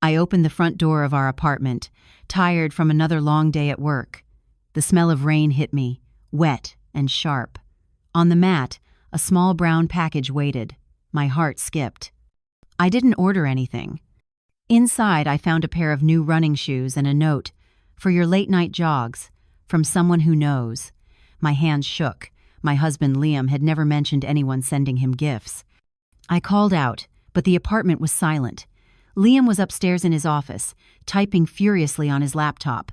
I opened the front door of our apartment, tired from another long day at work. The smell of rain hit me, wet and sharp. On the mat, a small brown package waited. My heart skipped. I didn't order anything. Inside, I found a pair of new running shoes and a note, "For your late-night jogs, from someone who knows." My hands shook. My husband Liam had never mentioned anyone sending him gifts. I called out, but the apartment was silent. Liam was upstairs in his office, typing furiously on his laptop.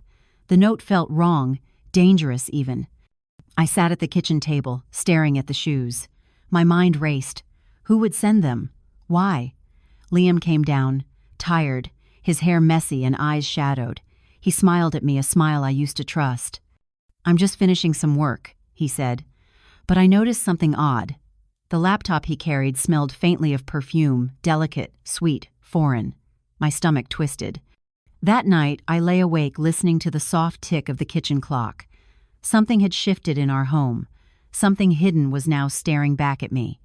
The note felt wrong, dangerous even. I sat at the kitchen table, staring at the shoes. My mind raced. Who would send them? Why? Liam came down, tired, his hair messy and eyes shadowed. He smiled at me, a smile I used to trust. "I'm just finishing some work," he said. But I noticed something odd. The laptop he carried smelled faintly of perfume, delicate, sweet, foreign. My stomach twisted. That night, I lay awake listening to the soft tick of the kitchen clock. Something had shifted in our home. Something hidden was now staring back at me.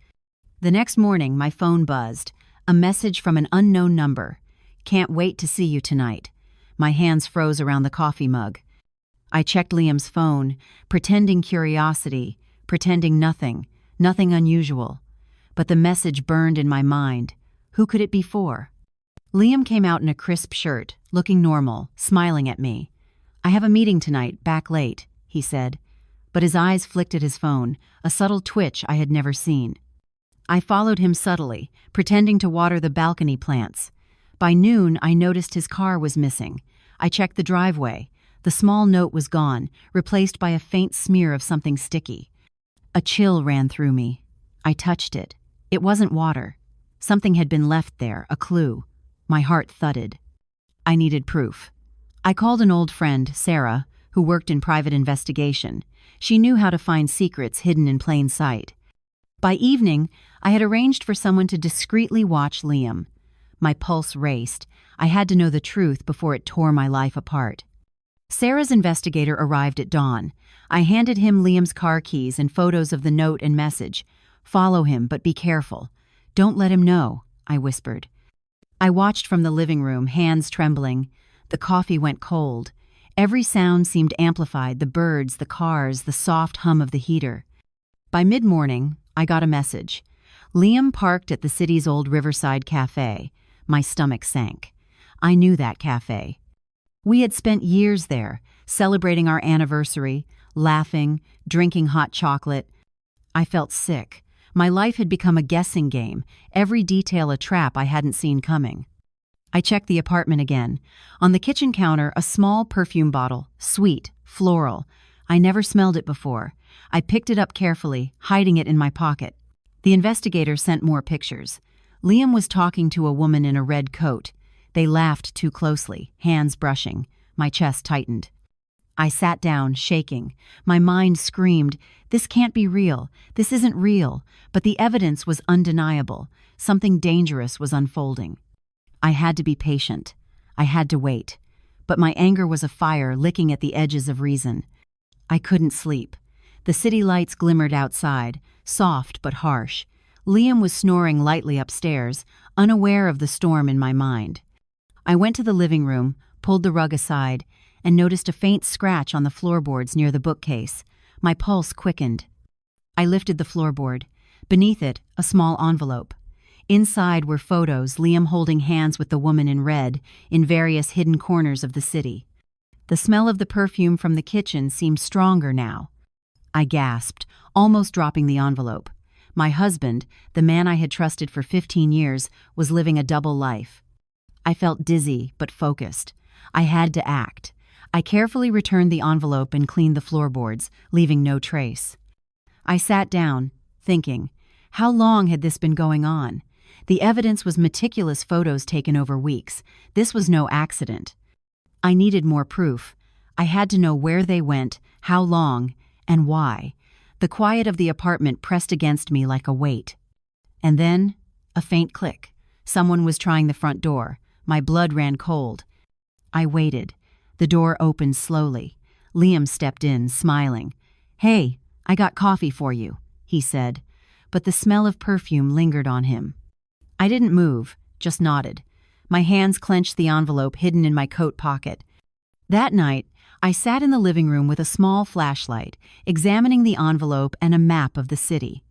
The next morning, my phone buzzed. A message from an unknown number. "Can't wait to see you tonight." My hands froze around the coffee mug. I checked Liam's phone, pretending curiosity, pretending nothing unusual. But the message burned in my mind. Who could it be for? Liam came out in a crisp shirt, looking normal, smiling at me. "I have a meeting tonight, back late," he said. But his eyes flicked at his phone, a subtle twitch I had never seen. I followed him subtly, pretending to water the balcony plants. By noon, I noticed his car was missing. I checked the driveway. The small note was gone, replaced by a faint smear of something sticky. A chill ran through me. I touched it. It wasn't water. Something had been left there, a clue. My heart thudded. I needed proof. I called an old friend, Sarah, who worked in private investigation. She knew how to find secrets hidden in plain sight. By evening, I had arranged for someone to discreetly watch Liam. My pulse raced. I had to know the truth before it tore my life apart. Sarah's investigator arrived at dawn. I handed him Liam's car keys and photos of the note and message. "Follow him, but be careful. Don't let him know," I whispered. I watched from the living room, hands trembling. The coffee went cold. Every sound seemed amplified, the birds, the cars, the soft hum of the heater. By mid-morning, I got a message. Liam parked at the city's old Riverside Cafe. My stomach sank. I knew that cafe. We had spent years there, celebrating our anniversary, laughing, drinking hot chocolate. I felt sick. My life had become a guessing game, every detail a trap I hadn't seen coming. I checked the apartment again. On the kitchen counter, a small perfume bottle, sweet, floral. I never smelled it before. I picked it up carefully, hiding it in my pocket. The investigator sent more pictures. Liam was talking to a woman in a red coat. They laughed too closely, hands brushing. My chest tightened. I sat down, shaking. My mind screamed, "This can't be real. This isn't real." But the evidence was undeniable. Something dangerous was unfolding. I had to be patient. I had to wait. But my anger was a fire licking at the edges of reason. I couldn't sleep. The city lights glimmered outside, soft but harsh. Liam was snoring lightly upstairs, unaware of the storm in my mind. I went to the living room, pulled the rug aside, and noticed a faint scratch on the floorboards near the bookcase. My pulse quickened. I lifted the floorboard. Beneath it, a small envelope. Inside were photos, Liam holding hands with the woman in red, in various hidden corners of the city. The smell of the perfume from the kitchen seemed stronger now. I gasped, almost dropping the envelope. My husband, the man I had trusted for 15 years, was living a double life. I felt dizzy, but focused. I had to act. I carefully returned the envelope and cleaned the floorboards, leaving no trace. I sat down, thinking, how long had this been going on? The evidence was meticulous photos taken over weeks. This was no accident. I needed more proof. I had to know where they went, how long, and why. The quiet of the apartment pressed against me like a weight. And then, a faint click. Someone was trying the front door. My blood ran cold. I waited. The door opened slowly. Liam stepped in, smiling. "Hey, I got coffee for you," he said, but the smell of perfume lingered on him. I didn't move, just nodded. My hands clenched the envelope hidden in my coat pocket. That night, I sat in the living room with a small flashlight, examining the envelope and a map of the city.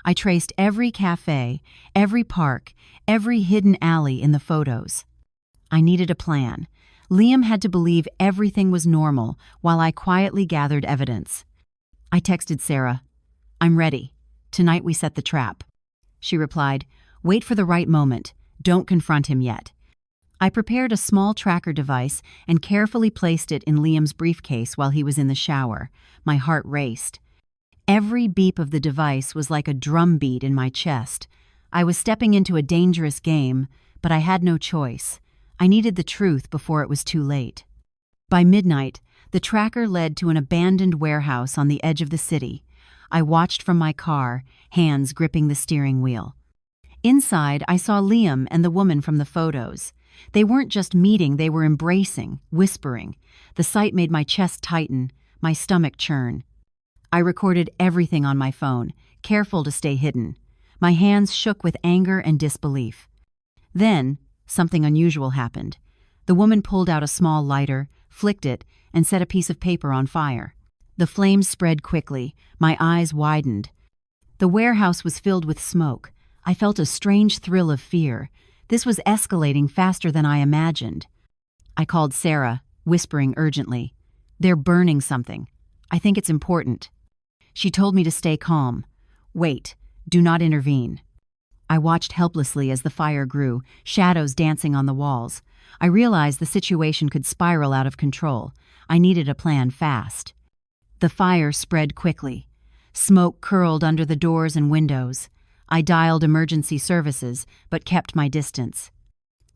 I traced every cafe, every park, every hidden alley in the photos. I needed a plan. Liam had to believe everything was normal while I quietly gathered evidence. I texted Sarah, "I'm ready. Tonight we set the trap." She replied, "Wait for the right moment. Don't confront him yet." I prepared a small tracker device and carefully placed it in Liam's briefcase while he was in the shower. My heart raced. Every beep of the device was like a drumbeat in my chest. I was stepping into a dangerous game, but I had no choice. I needed the truth before it was too late. By midnight, the tracker led to an abandoned warehouse on the edge of the city. I watched from my car, hands gripping the steering wheel. Inside, I saw Liam and the woman from the photos. They weren't just meeting, they were embracing, whispering. The sight made my chest tighten, my stomach churn. I recorded everything on my phone, careful to stay hidden. My hands shook with anger and disbelief. Then, something unusual happened. The woman pulled out a small lighter, flicked it, and set a piece of paper on fire. The flames spread quickly, my eyes widened. The warehouse was filled with smoke. I felt a strange thrill of fear. This was escalating faster than I imagined. I called Sarah, whispering urgently, "They're burning something. I think it's important." She told me to stay calm. "Wait, do not intervene." I watched helplessly as the fire grew, shadows dancing on the walls. I realized the situation could spiral out of control. I needed a plan fast. The fire spread quickly. Smoke curled under the doors and windows. I dialed emergency services, but kept my distance.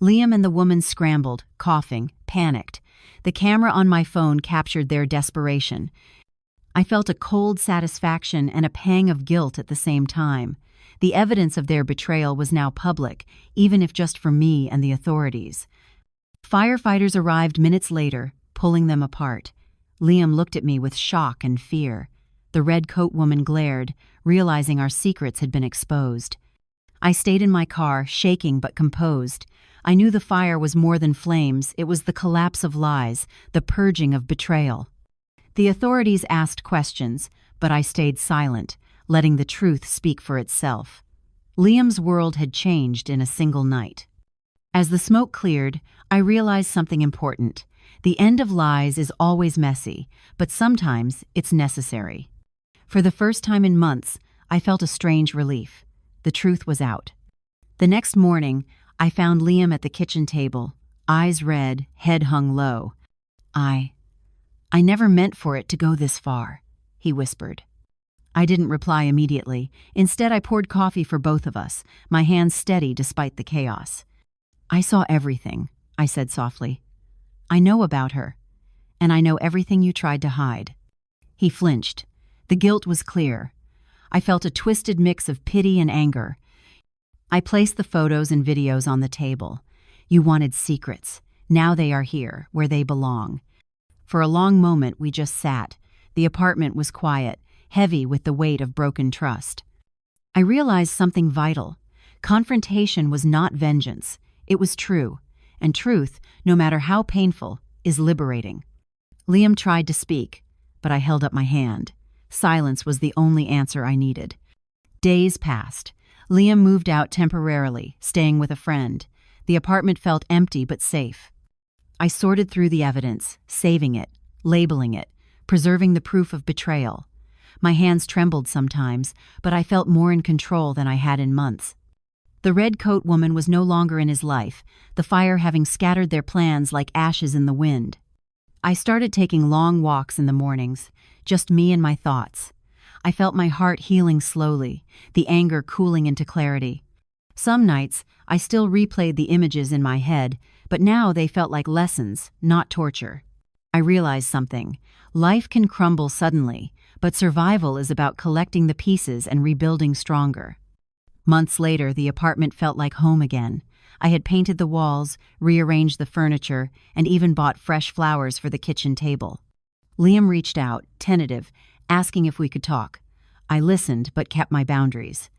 Liam and the woman scrambled, coughing, panicked. The camera on my phone captured their desperation. I felt a cold satisfaction and a pang of guilt at the same time. The evidence of their betrayal was now public, even if just for me and the authorities. Firefighters arrived minutes later, pulling them apart. Liam looked at me with shock and fear. The red coat woman glared, realizing our secrets had been exposed. I stayed in my car, shaking but composed. I knew the fire was more than flames, it was the collapse of lies, the purging of betrayal. The authorities asked questions, but I stayed silent, letting the truth speak for itself. Liam's world had changed in a single night. As the smoke cleared, I realized something important. The end of lies is always messy, but sometimes it's necessary. For the first time in months, I felt a strange relief. The truth was out. The next morning, I found Liam at the kitchen table, eyes red, head hung low. I never meant for it to go this far," he whispered. I didn't reply immediately. Instead, I poured coffee for both of us, my hands steady despite the chaos. "I saw everything," I said softly. "I know about her, and I know everything you tried to hide." He flinched. The guilt was clear. I felt a twisted mix of pity and anger. I placed the photos and videos on the table. "You wanted secrets. Now they are here, where they belong." For a long moment, we just sat. The apartment was quiet, heavy with the weight of broken trust. I realized something vital. Confrontation was not vengeance. It was true. And truth, no matter how painful, is liberating. Liam tried to speak, but I held up my hand. Silence was the only answer I needed. Days passed. Liam moved out temporarily, staying with a friend. The apartment felt empty but safe. I sorted through the evidence, saving it, labeling it, preserving the proof of betrayal. My hands trembled sometimes, but I felt more in control than I had in months. The red coat woman was no longer in his life, the fire having scattered their plans like ashes in the wind. I started taking long walks in the mornings, just me and my thoughts. I felt my heart healing slowly, the anger cooling into clarity. Some nights, I still replayed the images in my head, but now they felt like lessons, not torture. I realized something. Life can crumble suddenly, but survival is about collecting the pieces and rebuilding stronger. Months later, the apartment felt like home again. I had painted the walls, rearranged the furniture, and even bought fresh flowers for the kitchen table. Liam reached out, tentative, asking if we could talk. I listened, but kept my boundaries.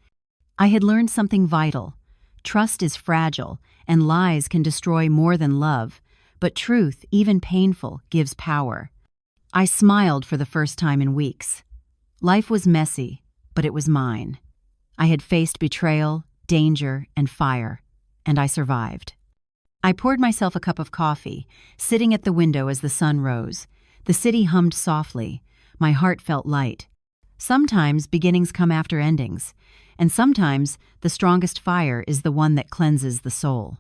I had learned something vital. Trust is fragile, and lies can destroy more than love, but truth, even painful, gives power. I smiled for the first time in weeks. Life was messy, but it was mine. I had faced betrayal, danger, and fire, and I survived. I poured myself a cup of coffee, sitting at the window as the sun rose. The city hummed softly. My heart felt light. Sometimes beginnings come after endings, and sometimes the strongest fire is the one that cleanses the soul.